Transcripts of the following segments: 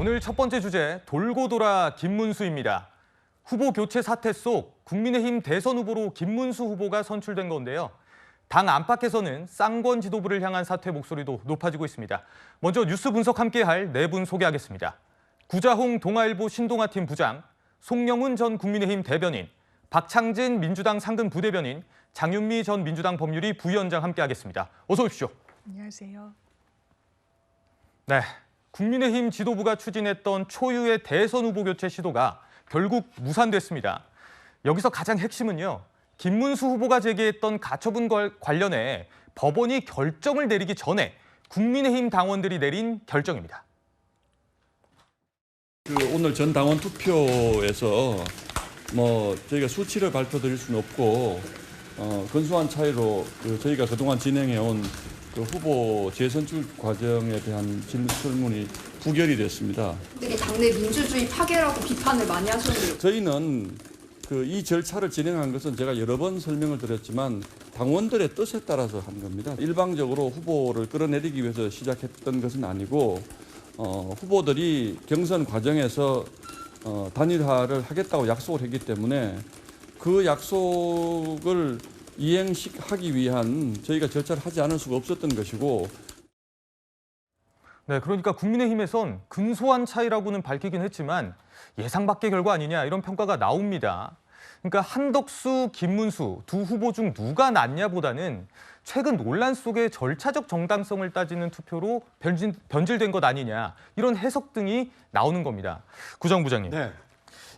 오늘 첫 번째 주제, 돌고 돌아 김문수입니다. 후보 교체 사태 속 국민의힘 대선 후보로 김문수 후보가 선출된 건데요. 당 안팎에서는 쌍권 지도부를 향한 사퇴 목소리도 높아지고 있습니다. 먼저 뉴스 분석 함께할 네 분 소개하겠습니다. 구자홍 동아일보 신동아팀 부장, 송영훈 전 국민의힘 대변인, 박창진 민주당 상근 부대변인, 장윤미 전 민주당 법률위 부위원장 함께하겠습니다. 어서 오십시오. 안녕하세요. 네, 국민의힘 지도부가 추진했던 초유의 대선 후보 교체 시도가 결국 무산됐습니다. 여기서 가장 핵심은요, 김문수 후보가 제기했던 가처분 관련해 법원이 결정을 내리기 전에 국민의힘 당원들이 내린 결정입니다. 오늘 전 당원 투표에서 저희가 수치를 발표드릴 수는 없고 근소한 차이로 저희가 그동안 진행해온 후보 재선출 과정에 대한 질문이 부결이 됐습니다. 되게 당내 민주주의 파괴라고 비판을 많이 하셨는데요. 저희는 이 절차를 진행한 것은 제가 여러 번 설명을 드렸지만 당원들의 뜻에 따라서 한 겁니다. 일방적으로 후보를 끌어내리기 위해서 시작했던 것은 아니고 후보들이 경선 과정에서 단일화를 하겠다고 약속을 했기 때문에 그 약속을 이행하기 위한 저희가 절차를 하지 않을 수가 없었던 것이고. 네, 그러니까 국민의힘에선 근소한 차이라고는 밝히긴 했지만 예상 밖의 결과 아니냐 이런 평가가 나옵니다. 그러니까 한덕수, 김문수 두 후보 중 누가 낫냐보다는 최근 논란 속의 절차적 정당성을 따지는 투표로 변질된 것 아니냐 이런 해석 등이 나오는 겁니다. 구정 부장님, 네.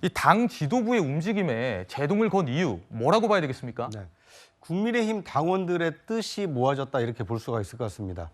이 당 지도부의 움직임에 제동을 건 이유 뭐라고 봐야 되겠습니까? 네. 국민의힘 당원들의 뜻이 모아졌다 이렇게 볼 수가 있을 것 같습니다.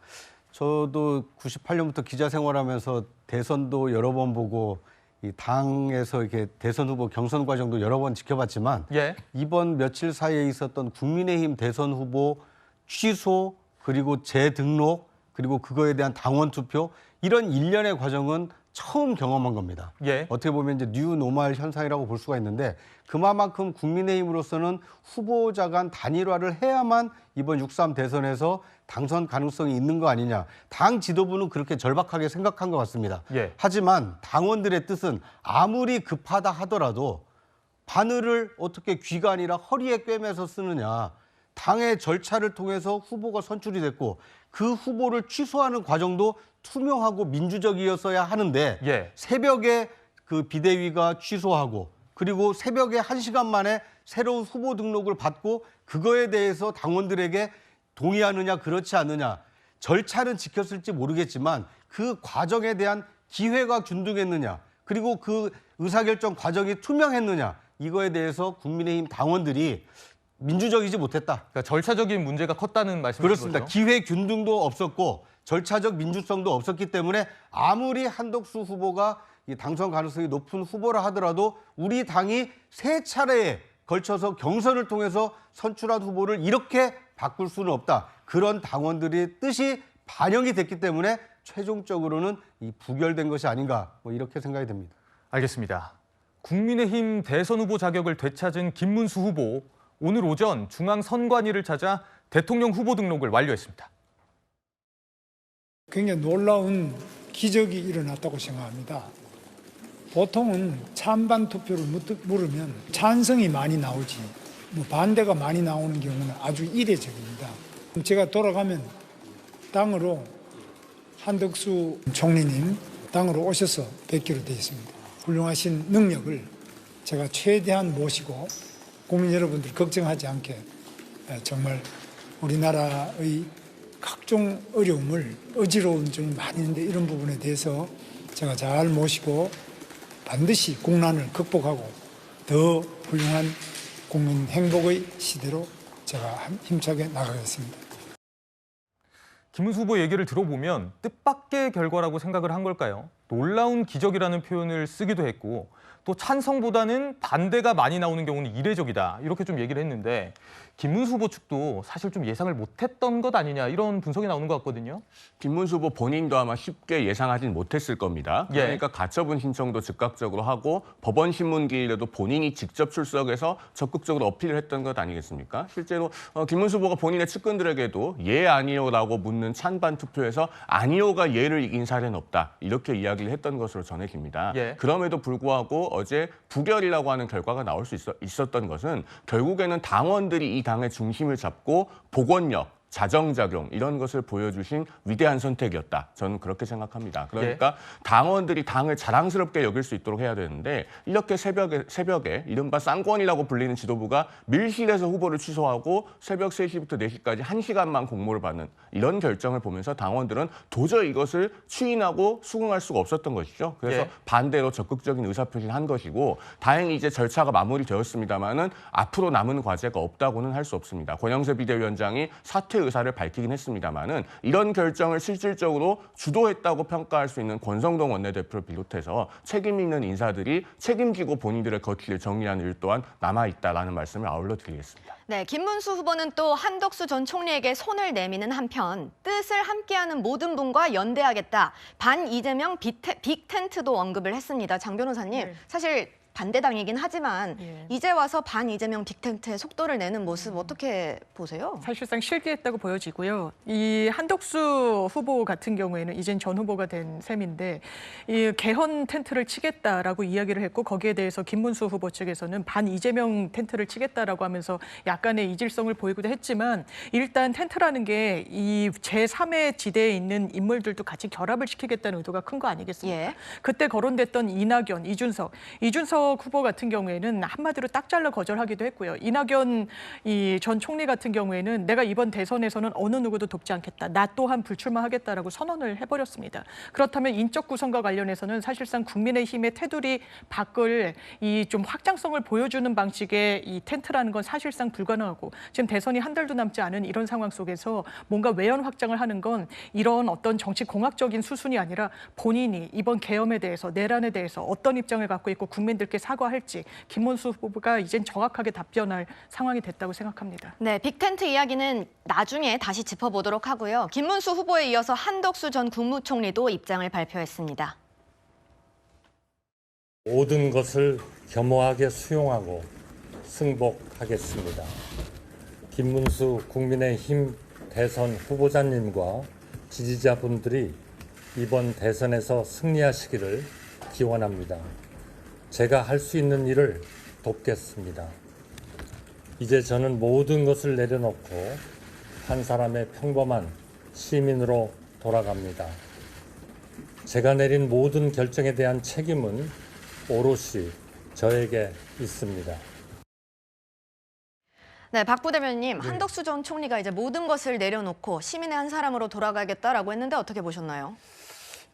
저도 98년부터 기자 생활하면서 대선도 여러 번 보고 이 당에서 이렇게 대선 후보 경선 과정도 여러 번 지켜봤지만 이번 며칠 사이에 있었던 국민의힘 대선 후보 취소 그리고 재등록 그리고 그거에 대한 당원 투표 이런 일련의 과정은 처음 경험한 겁니다. 어떻게 보면 이제 뉴노멀 현상이라고 볼 수가 있는데 그만큼 국민의힘으로서는 후보자 간 단일화를 해야만 이번 6.3 대선에서 당선 가능성이 있는 거 아니냐. 당 지도부는 그렇게 절박하게 생각한 것 같습니다. 하지만 당원들의 뜻은 아무리 급하다 하더라도 바늘을 어떻게 귀가 아니라 허리에 꿰매서 쓰느냐. 당의 절차를 통해서 후보가 선출이 됐고 그 후보를 취소하는 과정도 투명하고 민주적이었어야 하는데 새벽에 그 비대위가 취소하고 그리고 새벽에 1시간 만에 새로운 후보 등록을 받고 그거에 대해서 당원들에게 동의하느냐 그렇지 않느냐 절차는 지켰을지 모르겠지만 그 과정에 대한 기회가 균등했느냐 그리고 그 의사결정 과정이 투명했느냐 이거에 대해서 국민의힘 당원들이 민주적이지 못했다. 그러니까 절차적인 문제가 컸다는 말씀이신 그렇습니다. 거죠? 기회 균등도 없었고 절차적 민주성도 없었기 때문에 아무리 한덕수 후보가 당선 가능성이 높은 후보라 하더라도 우리 당이 세 차례에 걸쳐서 경선을 통해서 선출한 후보를 이렇게 바꿀 수는 없다. 그런 당원들의 뜻이 반영이 됐기 때문에 최종적으로는 부결된 것이 아닌가 이렇게 생각이 됩니다. 알겠습니다. 국민의힘 대선 후보 자격을 되찾은 김문수 후보, 오늘 오전 중앙선관위를 찾아 대통령 후보 등록을 완료했습니다. 굉장히 놀라운 기적이 일어났다고 생각합니다. 보통은 찬반 투표를 물으면 찬성이 많이 나오지 반대가 많이 나오는 경우는 아주 이례적입니다. 제가 돌아가면 당으로 한덕수 총리님 당으로 오셔서 뵙기로 되어 있습니다. 훌륭하신 능력을 제가 최대한 모시고 국민 여러분들 걱정하지 않게 정말 우리나라의 각종 어려움을 어지러운 점이 많이 있는데 이런 부분에 대해서 제가 잘 모시고 반드시 국난을 극복하고 더 훌륭한 국민 행복의 시대로 제가 힘차게 나가겠습니다. 김문수 후보 얘기를 들어보면 뜻밖의 결과라고 생각을 한 걸까요? 놀라운 기적이라는 표현을 쓰기도 했고 또 찬성보다는 반대가 많이 나오는 경우는 이례적이다 이렇게 좀 얘기를 했는데 김문수 후보 측도 사실 좀 예상을 못했던 것 아니냐 이런 분석이 나오는 것 같거든요. 김문수 후보 본인도 아마 쉽게 예상하진 못했을 겁니다. 그러니까 가처분 신청도 즉각적으로 하고 법원 신문기일에도 본인이 직접 출석해서 적극적으로 어필을 했던 것 아니겠습니까? 실제로 김문수 후보가 본인의 측근들에게도 예 아니요라고 묻는 찬반 투표에서 아니요가 예를 이긴 사례는 없다 이렇게 이야기 이야기를 했던 것으로 전해집니다. 예. 그럼에도 불구하고 어제 부결이라고 하는 결과가 나올 수 있었던 것은 결국에는 당원들이 이 당의 중심을 잡고 복원력, 자정작용 이런 것을 보여주신 위대한 선택이었다. 저는 그렇게 생각합니다. 그러니까 당원들이 당을 자랑스럽게 여길 수 있도록 해야 되는데 이렇게 새벽에 이른바 쌍권이라고 불리는 지도부가 밀실에서 후보를 취소하고 새벽 3시부터 4시까지 1시간만 공모를 받는 이런 결정을 보면서 당원들은 도저히 이것을 추인하고 수긍할 수가 없었던 것이죠. 그래서 반대로 적극적인 의사표시를 한 것이고 다행히 이제 절차가 마무리되었습니다마는 앞으로 남은 과제가 없다고는 할 수 없습니다. 권영세 비대위원장이 사퇴 의사를 밝히긴 했습니다마는 이런 결정을 실질적으로 주도했다고 평가할 수 있는 권성동 원내대표를 비롯해서 책임 있는 인사들이 책임지고 본인들의 거취를 정리하는 일 또한 남아있다라는 말씀을 아울러 드리겠습니다. 네, 김문수 후보는 또 한덕수 전 총리에게 손을 내미는 한편 뜻을 함께하는 모든 분과 연대하겠다. 반 이재명 빅텐트도 언급을 했습니다. 장 변호사님, 사실 반대당이긴 하지만 이제 와서 반 이재명 빅텐트에 속도를 내는 모습 어떻게 보세요? 사실상 실기했다고 보여지고요. 이 한덕수 후보 같은 경우에는 이젠 전 후보가 된 셈인데 이 개헌 텐트를 치겠다라고 이야기를 했고 거기에 대해서 김문수 후보 측에서는 반 이재명 텐트를 치겠다라고 하면서 약간의 이질성을 보이기도 했지만 일단 텐트라는 게 이 제3의 지대에 있는 인물들도 같이 결합을 시키겠다는 의도가 큰 거 아니겠습니까? 그때 거론됐던 이낙연, 이준석 후보 같은 경우에는 한마디로 딱 잘라 거절하기도 했고요. 이낙연 전 총리 같은 경우에는 내가 이번 대선에서는 어느 누구도 돕지 않겠다. 나 또한 불출마하겠다라고 선언을 해버렸습니다. 그렇다면 인적 구성과 관련해서는 사실상 국민의힘의 테두리 밖을 이 좀 확장성을 보여주는 방식의 이 텐트라는 건 사실상 불가능하고 지금 대선이 한 달도 남지 않은 이런 상황 속에서 뭔가 외연 확장을 하는 건 이런 어떤 정치 공학적인 수순이 아니라 본인이 이번 계엄에 대해서 내란에 대해서 어떤 입장을 갖고 있고 국민들께 사과할지 김문수 후보가 이젠 정확하게 답변할 상황이 됐다고 생각합니다. 네, 빅텐트 이야기는 나중에 다시 짚어보도록 하고요. 김문수 후보에 이어서 한덕수 전 국무총리도 입장을 발표했습니다. 모든 것을 겸허하게 수용하고 승복하겠습니다. 김문수 국민의힘 대선 후보자님과 지지자분들이 이번 대선에서 승리하시기를 기원합니다. 제가 할 수 있는 일을 돕겠습니다. 이제 저는 모든 것을 내려놓고 한 사람의 평범한 시민으로 돌아갑니다. 제가 내린 모든 결정에 대한 책임은 오롯이 저에게 있습니다. 네, 박 부대변인님, 한덕수 전 총리가 이제 모든 것을 내려놓고 시민의 한 사람으로 돌아가겠다라고 했는데 어떻게 보셨나요?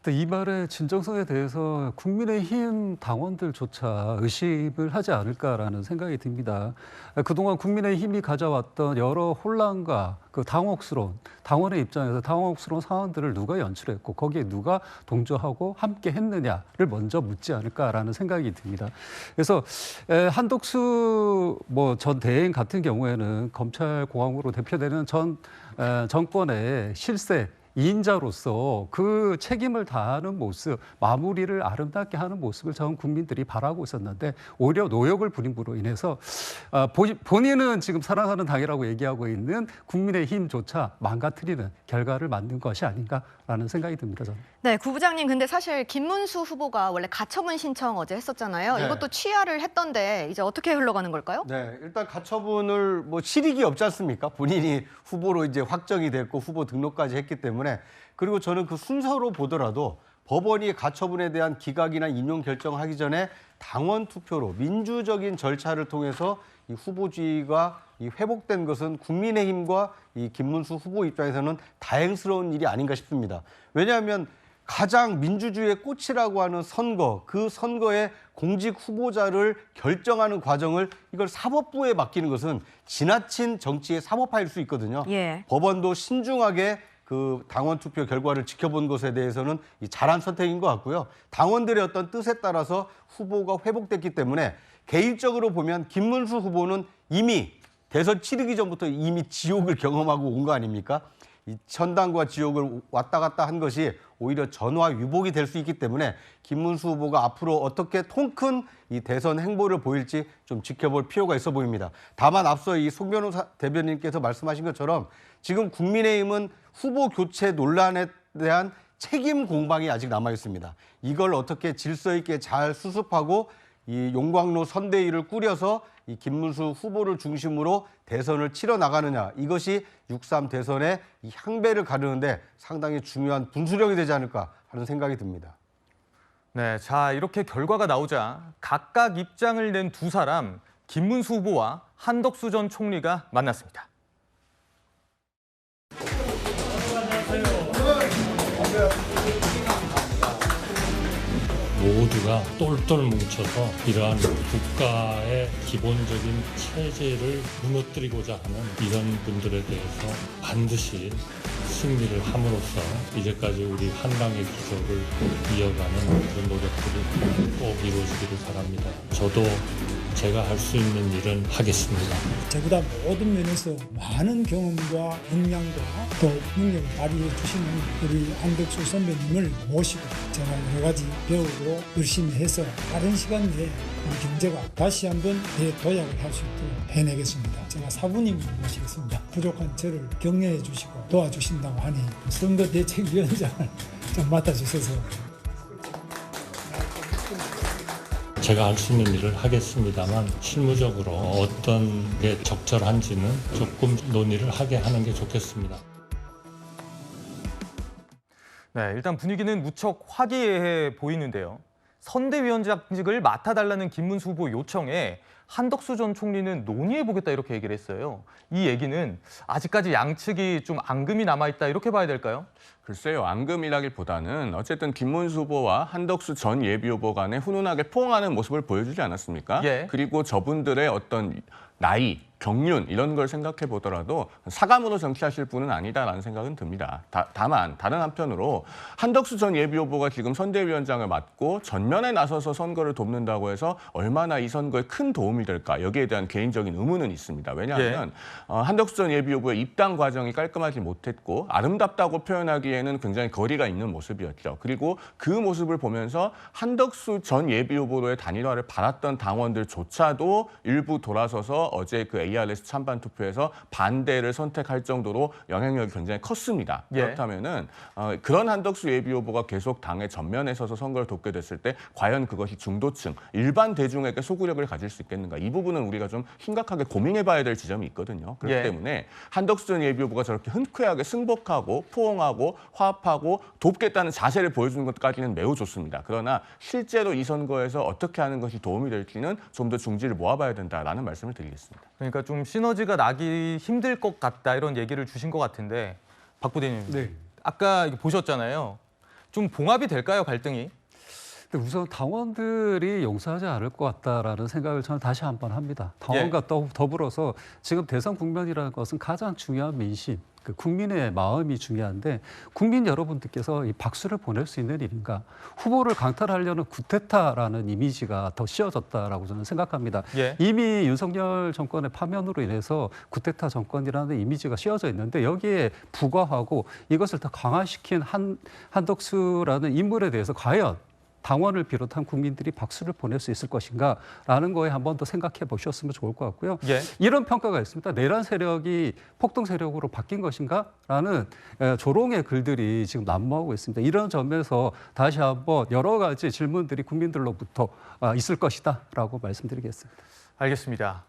이 말의 진정성에 대해서 국민의힘 당원들조차 의심을 하지 않을까라는 생각이 듭니다. 그동안 국민의힘이 가져왔던 여러 혼란과 그 당원의 입장에서 당혹스러운 상황들을 누가 연출했고 거기에 누가 동조하고 함께 했느냐를 먼저 묻지 않을까라는 생각이 듭니다. 그래서 한덕수 전 대행 같은 경우에는 검찰공화국으로 대표되는 전 정권의 실세 2인자로서 그 책임을 다하는 모습, 마무리를 아름답게 하는 모습을 전 국민들이 바라고 있었는데 오히려 노역을 부림으로 인해서 본인은 지금 사랑하는 당이라고 얘기하고 있는 국민의힘조차 망가뜨리는 결과를 만든 것이 아닌가라는 생각이 듭니다. 저는. 네, 구부장님, 근데 사실 김문수 후보가 원래 가처분 신청 어제 했었잖아요. 네. 이것도 취하를 했던데 이제 어떻게 흘러가는 걸까요? 네, 일단 가처분을 실익이 없지 않습니까? 본인이 후보로 이제 확정이 됐고 후보 등록까지 했기 때문에 그리고 저는 그 순서로 보더라도 법원이 가처분에 대한 기각이나 인용 결정하기 전에 당원 투표로 민주적인 절차를 통해서 이 후보주의가 회복된 것은 국민의힘과 이 김문수 후보 입장에서는 다행스러운 일이 아닌가 싶습니다. 왜냐하면 가장 민주주의의 꽃이라고 하는 선거, 그 선거의 공직 후보자를 결정하는 과정을 이걸 사법부에 맡기는 것은 지나친 정치의 사법화일 수 있거든요. 법원도 신중하게 그 당원 투표 결과를 지켜본 것에 대해서는 잘한 선택인 것 같고요. 당원들의 어떤 뜻에 따라서 후보가 회복됐기 때문에 개인적으로 보면 김문수 후보는 이미 대선 치르기 전부터 이미 지옥을 경험하고 온 거 아닙니까? 이 천당과 지옥을 왔다 갔다 한 것이 오히려 전화위복이 될 수 있기 때문에 김문수 후보가 앞으로 어떻게 통큰 이 대선 행보를 보일지 좀 지켜볼 필요가 있어 보입니다. 다만 앞서 이 송 변호사 대변인께서 말씀하신 것처럼 지금 국민의힘은 후보 교체 논란에 대한 책임 공방이 아직 남아 있습니다. 이걸 어떻게 질서 있게 잘 수습하고 이 용광로 선대위를 꾸려서 이 김문수 후보를 중심으로 대선을 치러 나가느냐, 이것이 6.3 대선의 이 향배를 가르는데 상당히 중요한 분수령이 되지 않을까 하는 생각이 듭니다. 네, 자 이렇게 결과가 나오자 각각 입장을 낸 두 사람, 김문수 후보와 한덕수 전 총리가 만났습니다. 모두가 똘똘 뭉쳐서 이러한 국가의 기본적인 체제를 무너뜨리고자 하는 이런 분들에 대해서 반드시 승리를 함으로써 이제까지 우리 한강의 기적을 이어가는 그런 노력들이 꼭 이루어지기를 바랍니다. 저도 제가 할 수 있는 일은 하겠습니다. 저보다 모든 면에서 많은 경험과 역량과 또 능력을 발휘해 주시는 우리 한덕수 선배님을 모시고 제가 여러 가지 배우고 열심히 해서 빠른 시간 내에 우리 경제가 다시 한번 대도약을 할 수 있도록 해내겠습니다. 제가 사부님을 모시겠습니다. 부족한 저를 격려해 주시고 도와주신다고 하니 선거대책위원장을 좀 맡아주셔서 제가 할 수 있는 일을 하겠습니다만 실무적으로 어떤 게 적절한지는 조금 논의를 하게 하는 게 좋겠습니다. 네, 일단 분위기는 무척 화기애애 보이는데요. 선대위원장직을 맡아달라는 김문수 후보 요청에 한덕수 전 총리는 논의해보겠다 이렇게 얘기를 했어요. 이 얘기는 아직까지 양측이 좀 앙금이 남아있다 이렇게 봐야 될까요? 글쎄요, 앙금이라기보다는 어쨌든 김문수 후보와 한덕수 전 예비후보 간에 훈훈하게 포옹하는 모습을 보여주지 않았습니까? 예. 그리고 저분들의 어떤 나이, 경륜 이런 걸 생각해 보더라도 사감으로 정치하실 분은 아니다라는 생각은 듭니다. 다만 다른 한편으로 한덕수 전 예비후보가 지금 선대위원장을 맡고 전면에 나서서 선거를 돕는다고 해서 얼마나 이 선거에 큰 도움이 될까, 여기에 대한 개인적인 의문은 있습니다. 왜냐하면 한덕수 전 예비후보의 입당 과정이 깔끔하지 못했고 아름답다고 표현하기에는 굉장히 거리가 있는 모습이었죠. 그리고 그 모습을 보면서 한덕수 전 예비후보로의 단일화를 바랐던 당원들조차도 일부 돌아서서 어제 그 ARS 찬반 투표에서 반대를 선택할 정도로 영향력이 굉장히 컸습니다. 예. 그렇다면은 그런 한덕수 예비후보가 계속 당의 전면에 서서 선거를 돕게 됐을 때 과연 그것이 중도층, 일반 대중에게 소구력을 가질 수 있겠는가? 이 부분은 우리가 좀 심각하게 고민해봐야 될 지점이 있거든요. 그렇기 예. 때문에 한덕수 전 예비후보가 저렇게 흔쾌하게 승복하고 포옹하고 화합하고 돕겠다는 자세를 보여주는 것까지는 매우 좋습니다. 그러나 실제로 이 선거에서 어떻게 하는 것이 도움이 될지는 좀 더 중지를 모아봐야 된다라는 말씀을 드리겠습니다. 그러니까 좀 시너지가 나기 힘들 것 같다 이런 얘기를 주신 것 같은데 박 부대님, 네. 아까 이거 보셨잖아요. 좀 봉합이 될까요, 갈등이? 근데 우선 당원들이 용서하지 않을 것 같다라는 생각을 저는 다시 한번 합니다. 당원과 더불어서 지금 대선 국면이라는 것은 가장 중요한 민심, 그 국민의 마음이 중요한데 국민 여러분들께서 이 박수를 보낼 수 있는 일인가? 후보를 강탈하려는 구테타라는 이미지가 더 씌워졌다라고 저는 생각합니다. 예. 이미 윤석열 정권의 파면으로 인해서 구테타 정권이라는 이미지가 씌워져 있는데 여기에 부과하고 이것을 더 강화시킨 한덕수라는 인물에 대해서 과연 당원을 비롯한 국민들이 박수를 보낼 수 있을 것인가라는 거에 한 번 더 생각해 보셨으면 좋을 것 같고요. 예. 이런 평가가 있습니다. 내란 세력이 폭동 세력으로 바뀐 것인가라는 조롱의 글들이 지금 난무하고 있습니다. 이런 점에서 다시 한번 여러 가지 질문들이 국민들로부터 있을 것이다라고 말씀드리겠습니다. 알겠습니다.